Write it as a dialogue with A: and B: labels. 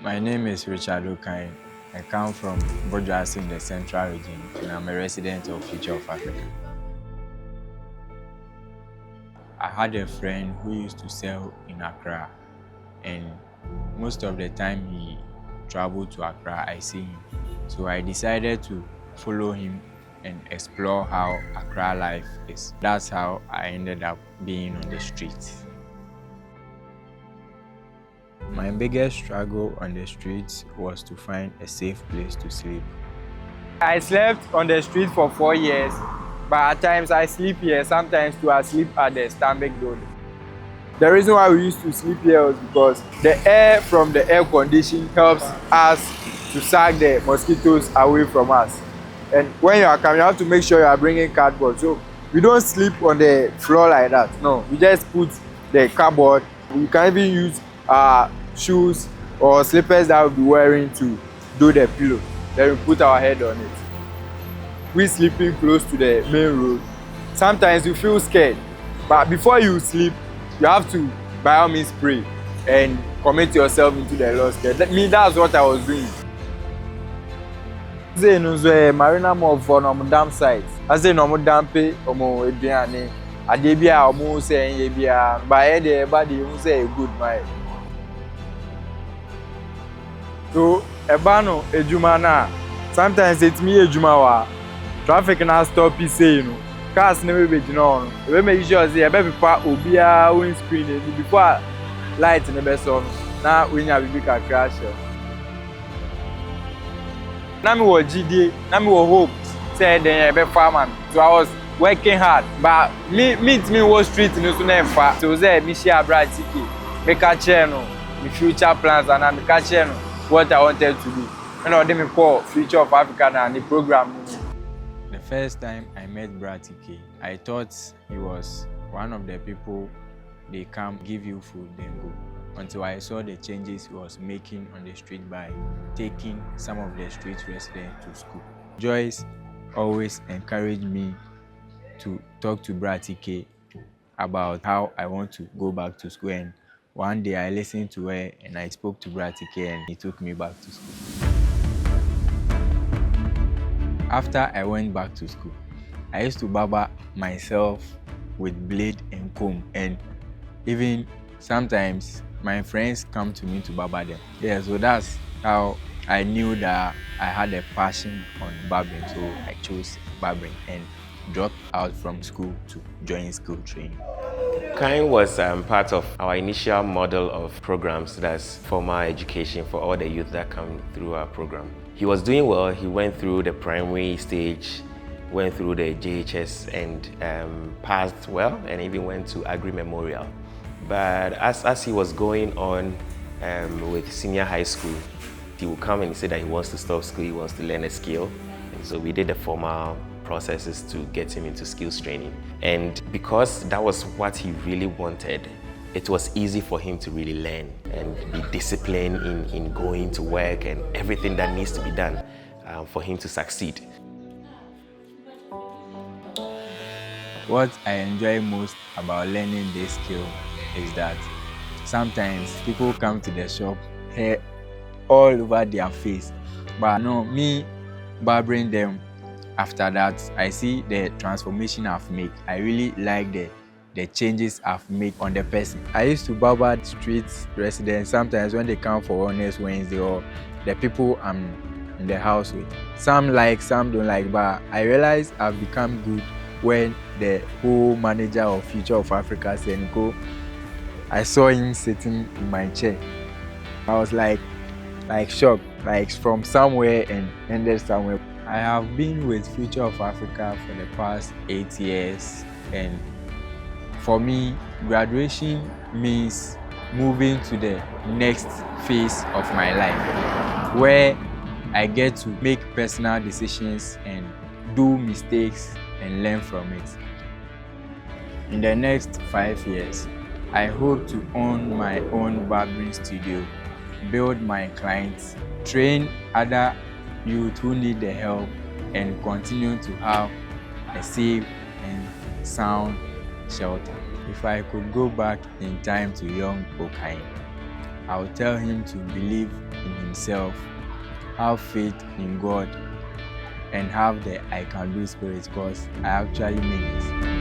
A: My name is Richard Okine. I come from Bojuasi in the Central Region, and I'm a resident of Future of Africa. I had a friend who used to sell in Accra, and most of the time he traveled to Accra, I see him. So I decided to follow him and explore how Accra life is. That's how I ended up being on the streets. My biggest struggle on the streets was to find a safe place to sleep.
B: I slept on the street for 4 years, but at times I sleep here, sometimes too I sleep at the Stambik Road. The reason why we used to sleep here was because the air from the air condition helps us to suck the mosquitoes away from us. And when you are coming, you have to make sure you are bringing cardboard. So we don't sleep on the floor like that. No, we just put the cardboard. We can even use shoes or slippers that we'll be wearing to do the pillow. Then we put our head on it. We sleeping close to the main road. Sometimes you feel scared, but before you sleep, you have to by all means pray and commit yourself into the Lord's care. That's what I was doing. Say no marina more for no dam site. I say no dam pay omo eduane. Ade bia omo say ye bia by the body you say good mind. So ebano ejuma na sometimes it me ejuma wa traffic na stop say cars never be no we make sure say e be pa obia windscreen before light ne be so na we nya bibi ka crash. Na me wo GD, na me wo hope say then e be farmer. So I was working hard, but me was street no so na fa. So say me share bright ticket. Me ka share no me future plans and me ka share no what I wanted to do. And I me call Future of Africa na the program.
A: The first time I met Bratike, I thought he was one of the people they come give you food then go. Until I saw the changes he was making on the street by taking some of the street residents to school. Joyce always encouraged me to talk to Bratike about how I want to go back to school, and one day I listened to her and I spoke to Bratike and he took me back to school. After I went back to school, I used to barber myself with blade and comb, and even sometimes my friends come to me to barber them. Yeah, so that's how I knew that I had a passion on barbering, so I chose barbering and dropped out from school to join school training.
C: Okine was part of our initial model of programs, that's formal education for all the youth that come through our program. He was doing well. He went through the primary stage, went through the JHS and passed well, and even went to Agri Memorial. But as he was going on with senior high school, he would come and say that he wants to stop school, he wants to learn a skill. And so we did the formal processes to get him into skills training. And because that was what he really wanted, it was easy for him to really learn and be disciplined in going to work and everything that needs to be done for him to succeed.
A: What I enjoy most about learning this skill is that sometimes people come to the shop, hair all over their face, but no, me barbering them, after that I see the transformation I've made. I really like the changes I've made on the person. I used to barber street residents sometimes when they come for Honest Wednesday or the people I'm in the house with. Some like, some don't like, but I realized I've become good when the whole manager of Future of Africa said go. I saw him sitting in my chair. I was like shocked, like from somewhere and ended somewhere. I have been with Future of Africa for the past 8 years, and for me, graduation means moving to the next phase of my life, where I get to make personal decisions and do mistakes and learn from it. In the next 5 years, I hope to own my own barbering studio, build my clients, train other youth who need the help, and continue to have a safe and sound shelter. If I could go back in time to young Okine, I will tell him to believe in himself, have faith in God, and have the I can do spirit, because I actually mean it.